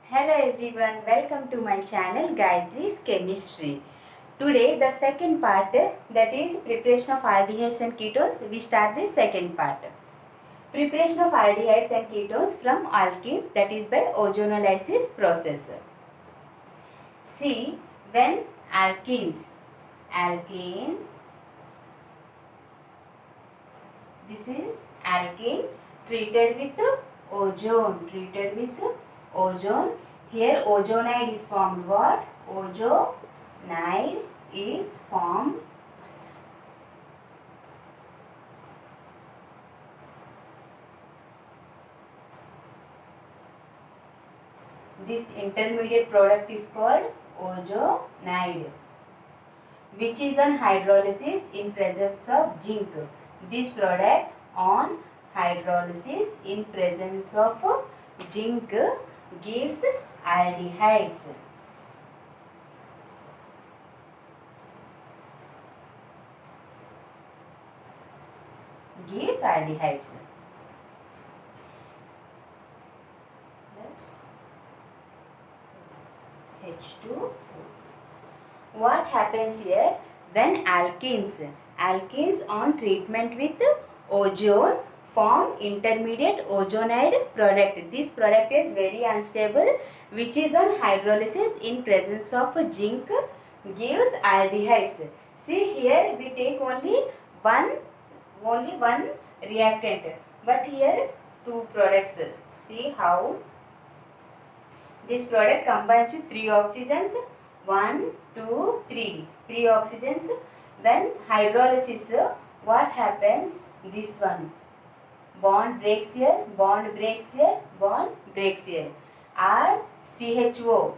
Hello everyone, welcome to my channel Gayatri's Chemistry. Today the second part, that is preparation of aldehydes and ketones. We start the second part. Preparation of aldehydes and ketones from alkenes, that is by ozonolysis process. See, when alkenes, this is alkene treated with ozone. Here ozonide is formed. What? Ozonide is formed. This intermediate product is called ozonide, which is on hydrolysis in presence of zinc. This product on hydrolysis in presence of zinc gives aldehydes. H2. What happens here when alkenes on treatment with ozone form intermediate ozonide product. This product is very unstable, which is on hydrolysis in presence of zinc gives aldehydes. See, here we take only one reactant, but here two products. See how this product combines with 3 oxygens. 1, 2, 3. 3 oxygens. When hydrolysis, what happens? This one. Bond breaks here, bond breaks here, bond breaks here. RCHO.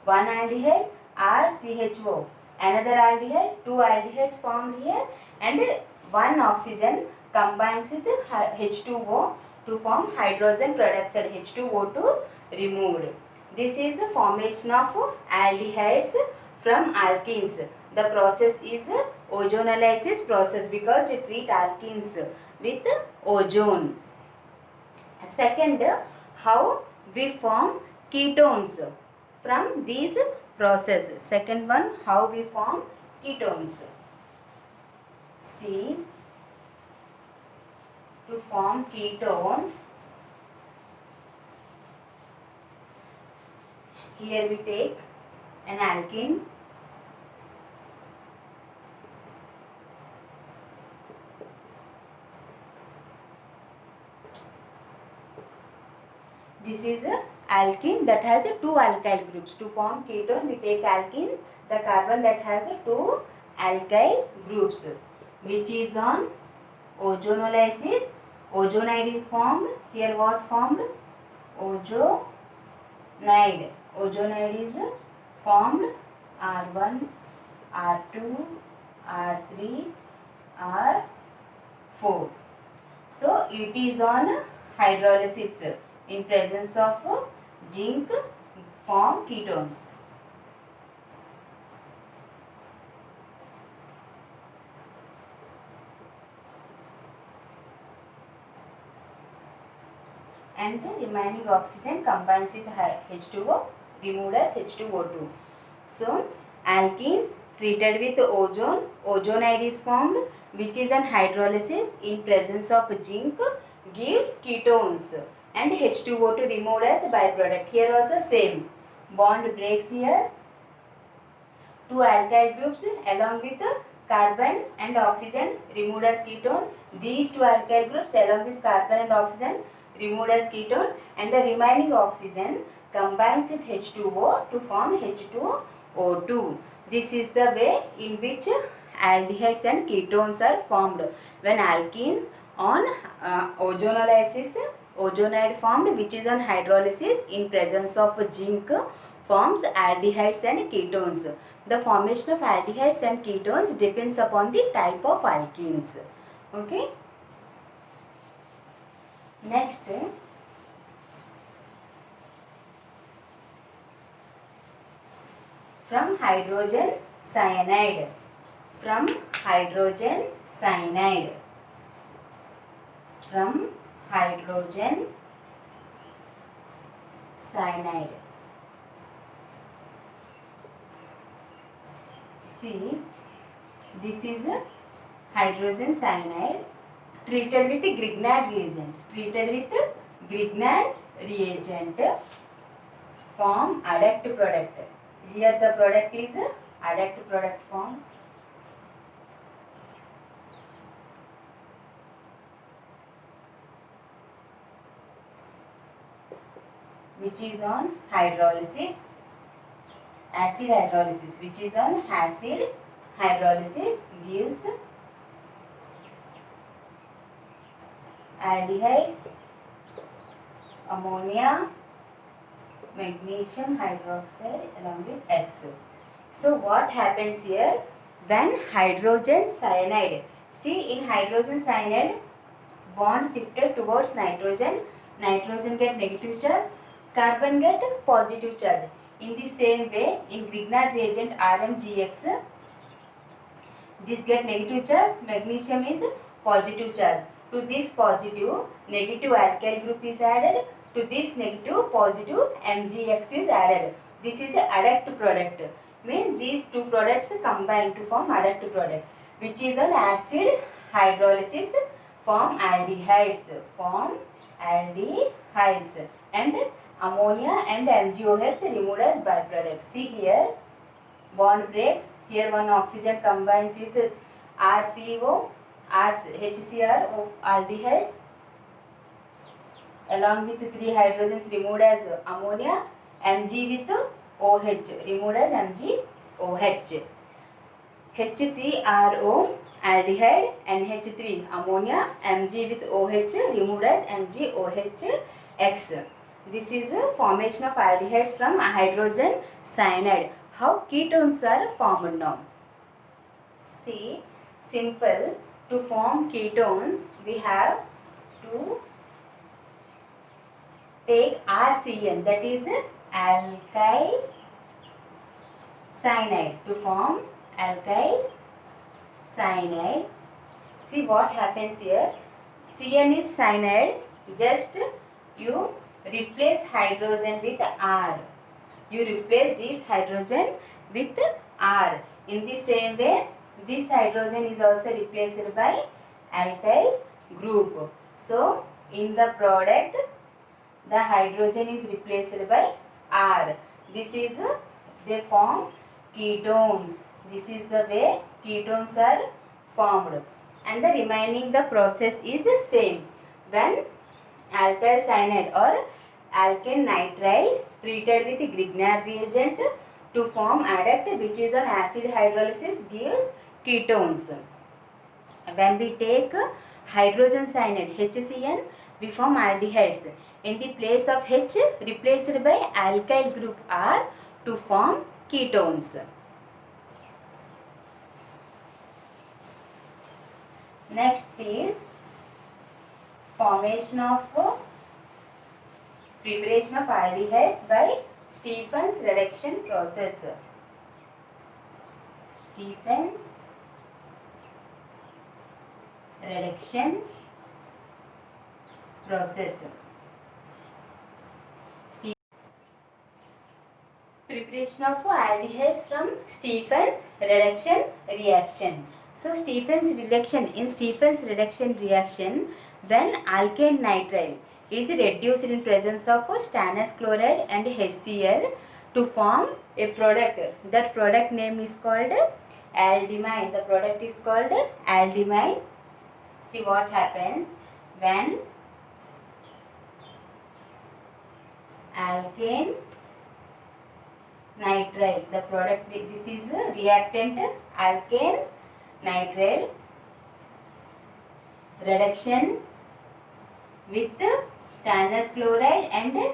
One aldehyde, RCHO. Another aldehyde, two aldehydes formed here, and one oxygen combines with H2O to form hydrogen peroxide, H2O2 removed. This is the formation of aldehydes from alkenes. The process is ozonolysis process because we treat alkenes with ozone. Second, how we form ketones from these processes. Second one, how we form ketones. See, to form ketones, here we take an alkene, this is a alkene that has two alkyl groups. To form ketone, we take alkene, the carbon that has two alkyl groups, which is on ozonolysis. Ozonide is formed. Here what formed? Ozonide. Ozonide is formed. R1, R2, R3, R4. So it is on hydrolysis in presence of zinc form ketones. And the remaining oxygen combines with H2O, removed as H2O2. So, alkenes treated with ozonide is formed, which is an hydrolysis in presence of zinc gives ketones, and H2O2 removed as byproduct. Here also same. Bond breaks here. Two alkyl groups along with carbon and oxygen removed as ketone. These two alkyl groups along with carbon and oxygen removed as ketone, and the remaining oxygen combines with H2O to form H2O2. This is the way in which aldehydes and ketones are formed. When alkenes on ozonolysis, ozonide formed, which is on hydrolysis in presence of zinc forms aldehydes and ketones. The formation of aldehydes and ketones depends upon the type of alkenes. Okay. Next, from hydrogen cyanide. From hydrogen cyanide. From hydrogen cyanide. See, this is a hydrogen cyanide treated with Grignard reagent. Treated with Grignard reagent form adduct product. Here the product is adduct product form. Which is on hydrolysis, acid hydrolysis, which is on acid hydrolysis gives aldehydes, ammonia, magnesium hydroxide along with X. So what happens here when hydrogen cyanide, see in hydrogen cyanide bond shifted towards nitrogen, nitrogen get negative charge, carbon get positive charge. In the same way in Grignard reagent RmGX, this get negative charge, magnesium is positive charge. To this positive, negative alkyl group is added. To this negative, positive MgX is added. This is a adduct product. Means these two products combine to form adduct product, which is on acid hydrolysis form aldehydes. Form aldehydes and ammonia and MgOH removed as byproduct. See here, bond breaks. Here one oxygen combines with RCO, HCr of aldehyde along with 3 hydrogens removed as ammonia, Mg with OH removed as MgOH. HCRO aldehyde, NH3 ammonia, Mg with OH removed as MgOH. This is a formation of aldehydes from hydrogen cyanide. How ketones are formed now? See, simple. To form ketones, we have to take RCN, that is alkyl cyanide. To form alkyl cyanide, see what happens here. CN is cyanide, just you replace hydrogen with R. You replace this hydrogen with R. In the same way, this hydrogen is also replaced by alkyl group. So, in the product, the hydrogen is replaced by R. This is, they form ketones. This is the way ketones are formed. And the remaining the process is the same. When alkyl cyanide or alkane nitrile treated with Grignard reagent to form adduct, which is on acid hydrolysis, gives ketones. When we take hydrogen cyanide HCN, we form aldehydes. In the place of H, replaced by alkyl group R to form ketones. Next is formation of preparation of aldehydes by Stephens reduction process. Stephens reduction process. Preparation of aldehydes from Stephens reduction reaction. So Stephens reduction, in Stephens reduction reaction, when alkane nitrile is reduced in presence of stannous chloride and HCl to form a product. That product name is called aldimine. The product is called aldimine. See what happens when alkane nitrile, the product, this is a reactant alkane nitrile reduction with stannous chloride and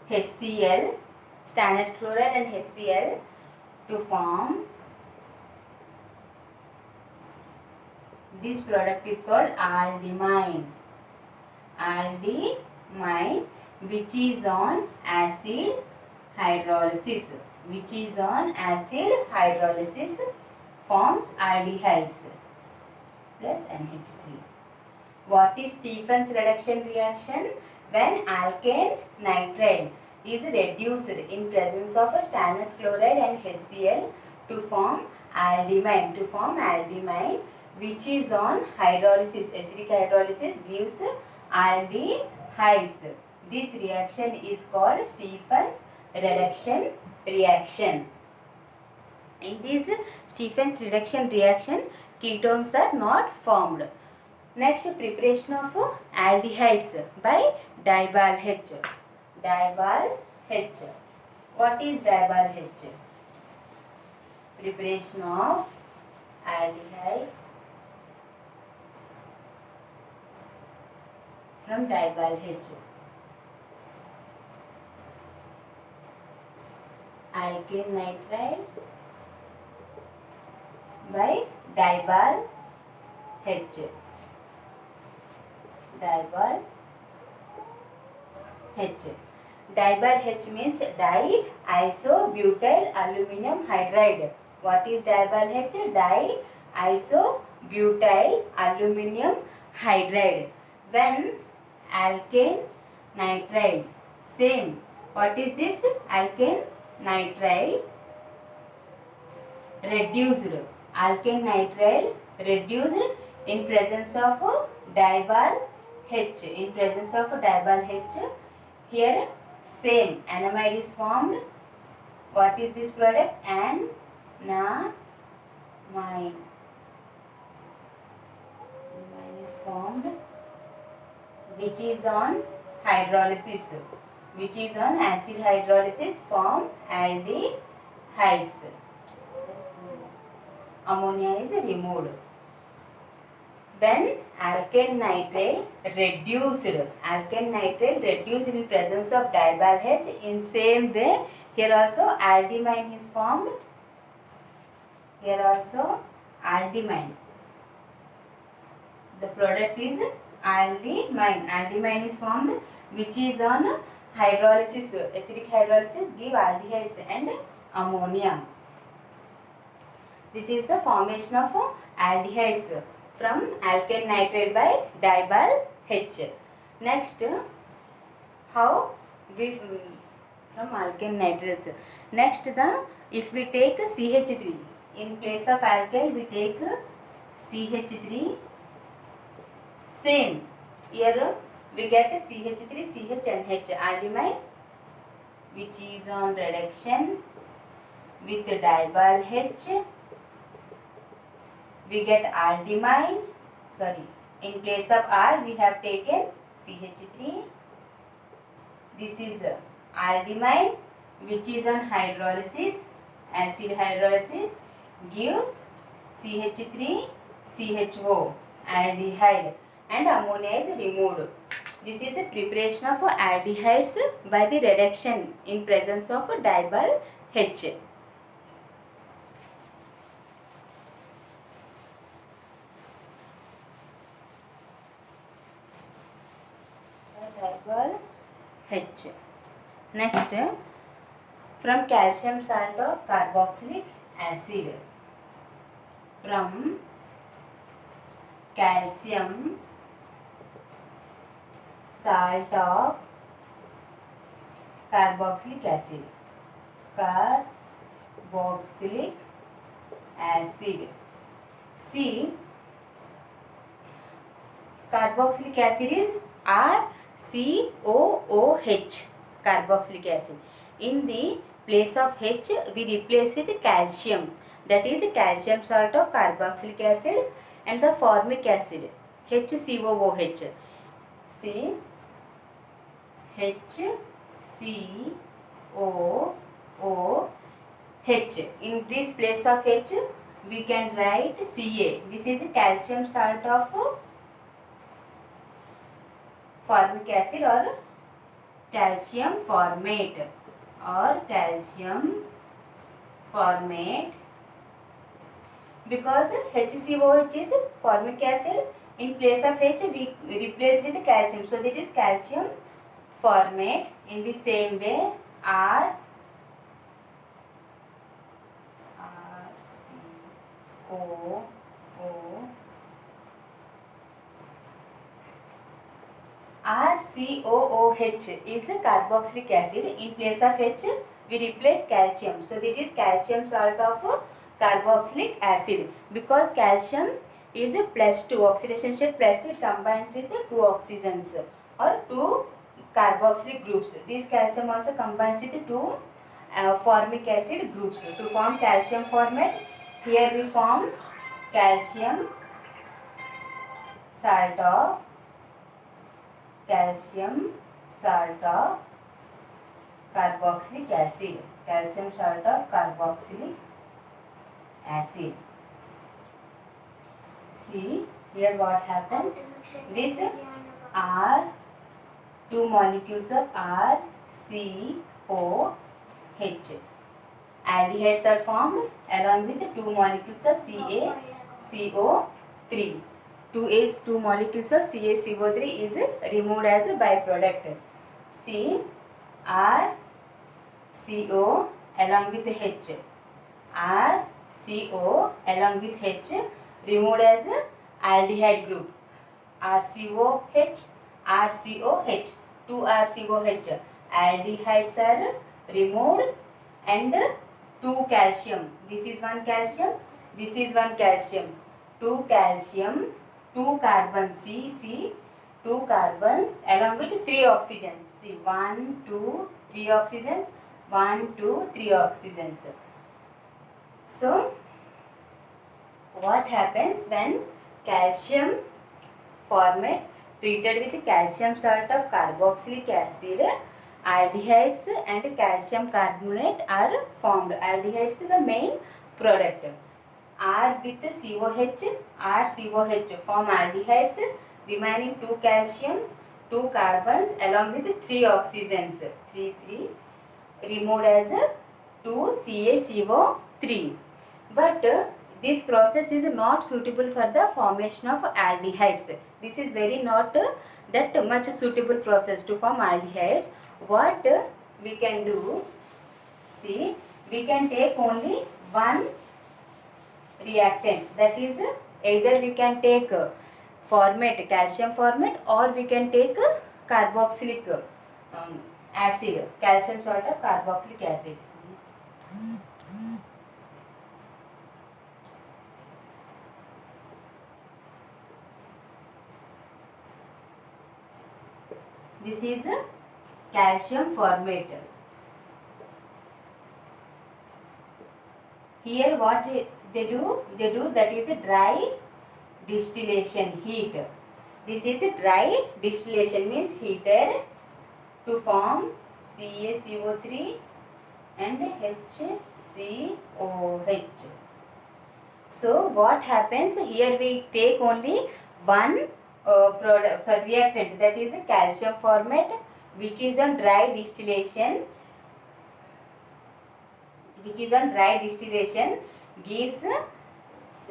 HCl, stannous chloride and HCl to form this product is called aldimine. Aldimine, which is on acid hydrolysis, which is on acid hydrolysis forms aldehydes plus NH3. What is Stephens reduction reaction? When alkane nitrile is reduced in presence of a stannous chloride and HCl to form aldimine, to form aldimine, which is on hydrolysis, acidic hydrolysis gives aldehydes. This reaction is called Stephen's reduction reaction. In this Stephen's reduction reaction, ketones are not formed. Next, preparation of aldehydes by Dibal H. Dibal H. What is Dibal H? Preparation of aldehydes from Dibal H. Alkane nitride by Dibal H. Dibal H. Dibal H means diisobutyl aluminum hydride. What is Dibal H? Diisobutyl aluminum hydride. When alkane nitride, same. What is this? Alkane nitride reduced. Alkane nitride reduced in presence of Dibal H. In presence of Dibal H, here same anamide is formed. What is this product? Anamide, is formed, which is on hydrolysis, which is on acid hydrolysis, form aldehydes. Ammonia is removed. When alkane nitride reduced in presence of Dibal H, in same way here also aldimine is formed. Here also aldimine. The product is aldimine. Aldimine is formed, which is on hydrolysis, acidic hydrolysis give aldehydes and ammonia. This is the formation of aldehydes from alkane nitride by Dibal H. Next, how we from alkane nitrates. Next, if we take CH3 in place of alkyl, we take CH3. Same here we get CH3 CHNH aldimine, which is on reduction with Dibal H. We get aldimine, in place of R we have taken CH3. This is aldimine, which is on hydrolysis, acid hydrolysis gives CH3 CHO aldehyde and ammonia is removed. This is a preparation of aldehydes by the reduction in presence of Dibal H. Dibal H. Next, from calcium salt of carboxylic acid. From calcium salt of carboxylic acid. Carboxylic acid. See, carboxylic acid is RCOOH, carboxylic acid. In the place of H, we replace with calcium. That is calcium salt of carboxylic acid and the formic acid, HCOOH. See, HCOOH. In this place of H, we can write Ca. This is calcium salt of formic acid or calcium formate because HCOH is formic acid. In place of H we replace with calcium, so that is calcium formate. In the same way RCOOH is carboxylic acid. In place of H we replace calcium, so that is calcium salt of carboxylic acid, because calcium is a +2 oxidation state +2, it combines with 2 oxygens or 2 carboxylic groups. This calcium also combines with 2 formic acid groups to form calcium formate. Here we form calcium salt of carboxylic acid, calcium salt of carboxylic acid. See here what happens. These are 2 molecules of RCOH. Aldehydes are formed along with 2 molecules of CaCO3. 2 molecules of CaCO3 is removed as a byproduct. See, RCO along with H. RCO along with H removed as a aldehyde group. RCOH, RCOH, 2 RCOH. Aldehydes are removed and 2 calcium. This is 1 calcium, this is 1 calcium. 2 calcium, 2 carbons, C, 2 carbons along with 3 oxygens. See, 1, 2, 3 oxygens, 1, 2, 3 oxygens. So, what happens when calcium formate treated with calcium salt of carboxylic acid, aldehydes and calcium carbonate are formed. Aldehydes is the main product. R with COH, RCOH form aldehydes, remaining 2 calcium, 2 carbons along with 3 oxygens, 3 removed as 2 CaCO3. But this process is not suitable for the formation of aldehydes. This is very not that much suitable process to form aldehydes. What we can do, see, we can take only one reactant, that is either we can take formate, calcium formate, or we can take carboxylic acid, calcium salt of carboxylic acid. This is a calcium formate. Here what they do that is a dry distillation, heat. This is a dry distillation, means heated to form CaCO3 and HCOH. So what happens here, we take only one reactant, that is a calcium formate, which is on dry distillation, gives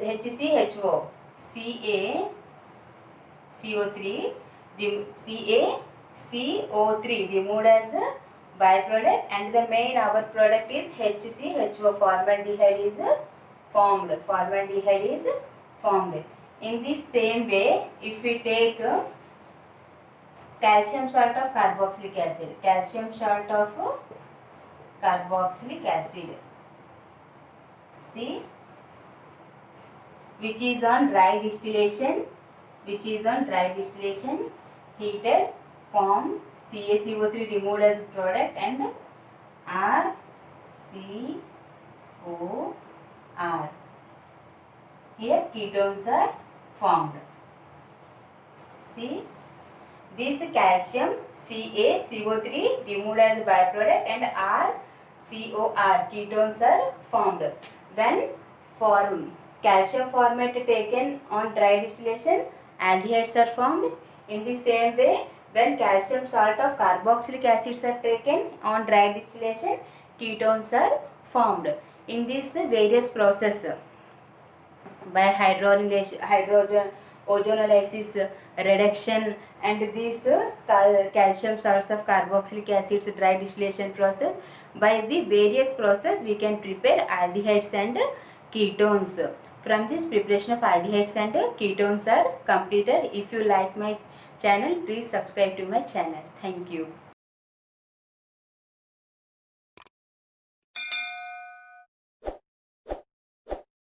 HCHO, CaCO3, CaCO3 removed as a byproduct, and the main our product is HCHO, formaldehyde is formed. In this same way, if we take calcium salt of carboxylic acid, see, which is on dry distillation, heated, form CaCO3 removed as product and RCOR. Here ketones are formed. See, this calcium CaCO3 removed as byproduct and RCOR, ketones are formed. When calcium formate taken on dry distillation, aldehydes are formed. In the same way, when calcium salt of carboxylic acids are taken on dry distillation, ketones are formed. In this various process, by hydrogen ozonolysis, reduction, and these calcium salts of carboxylic acids dry distillation process, by the various process we can prepare aldehydes and ketones. From this preparation of aldehydes and ketones are completed. If you like my channel, please subscribe to my channel. Thank you.